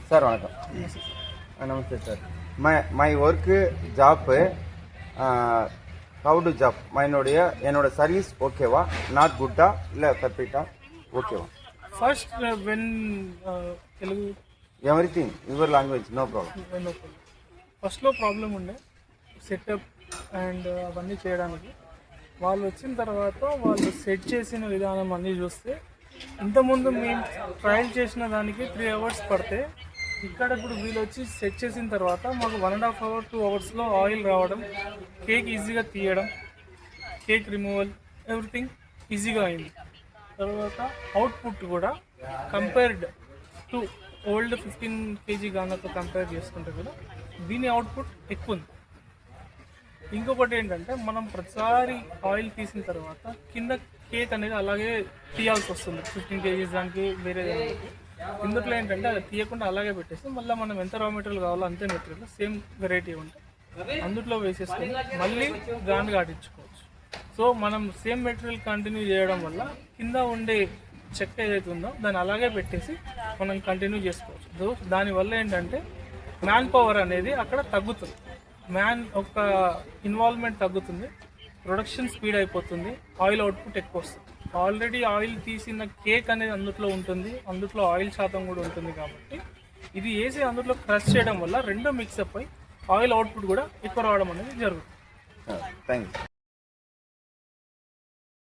Sir வணக்கம். நமஸ்தே sir. My work job how to job என்னோட சர்வீஸ் ஓகேவா, நாட் குட்டா இல்லை பர்ஃபெக்டா, ఓకేవా? First when Telugu everything your language, no problem. ఫస్ట్లో ప్రాబ్లం ఉండే సెటప్ అండ్ అవన్నీ చేయడానికి. వాళ్ళు వచ్చిన తర్వాత వాళ్ళు సెట్ చేసిన విధానం అన్నీ చూస్తే ఇంతకుముందు మేము ట్రయల్ చేసిన దానికి 3 hours పడితే ఇక్కడ ఇప్పుడు వీళ్ళు వచ్చి సెట్ చేసిన తర్వాత మాకు 1.5 hour 2 hours ఆయిల్ రావడం, కేక్ ఈజీగా తీయడం, కేక్ రిమూవల్, ఎవ్రీథింగ్ ఈజీగా అయింది. తర్వాత అవుట్పుట్ కూడా కంపేర్డ్ టు ఓల్డ్ 15 kg గానతో కంపేర్ చేసుకుంటే కూడా దీని అవుట్పుట్ ఎక్కువ ఉంది. ఇంకొకటి ఏంటంటే మనం ప్రతిసారి ఆయిల్ తీసిన తర్వాత కింద కేక్ అనేది అలాగే తీయాల్సి వస్తుంది. 15 kg దానికి వేరే దానికి. ఇందులో ఏంటంటే అది తీయకుండా అలాగే పెట్టేస్తే మళ్ళీ మనం ఎంత రా మెటీరియల్ కావాలో అంతే మెటీరియల్ సేమ్ వెరైటీ ఉంటుంది అందులో వేసేసుకొని మళ్ళీ గాను కాటించుకోవచ్చు. సో మనం సేమ్ మెటీరియల్ కంటిన్యూ చేయడం వల్ల కింద ఉండే చెక్క ఏదైతే ఉందో దాన్ని అలాగే పెట్టేసి మనం కంటిన్యూ చేసుకోవచ్చు. దానివల్ల ఏంటంటే మ్యాన్ పవర్ అనేది అక్కడ తగ్గుతుంది, మ్యాన్ ఒక ఇన్వాల్వ్మెంట్ తగ్గుతుంది, ప్రొడక్షన్ స్పీడ్ అయిపోతుంది, ఆయిల్ అవుట్పుట్ ఎక్కువ వస్తుంది. ఆల్రెడీ ఆయిల్ తీసిన కేక్ అనేది అందులో ఉంటుంది, అందులో ఆయిల్ శాతం కూడా ఉంటుంది. కాబట్టి ఇది వేసి అందులో క్రష్ చేయడం వల్ల రెండో మిక్సప్ అయి ఆయిల్ అవుట్పుట్ కూడా ఎక్కువ రావడం అనేది జరుగుతుంది. థ్యాంక్స్.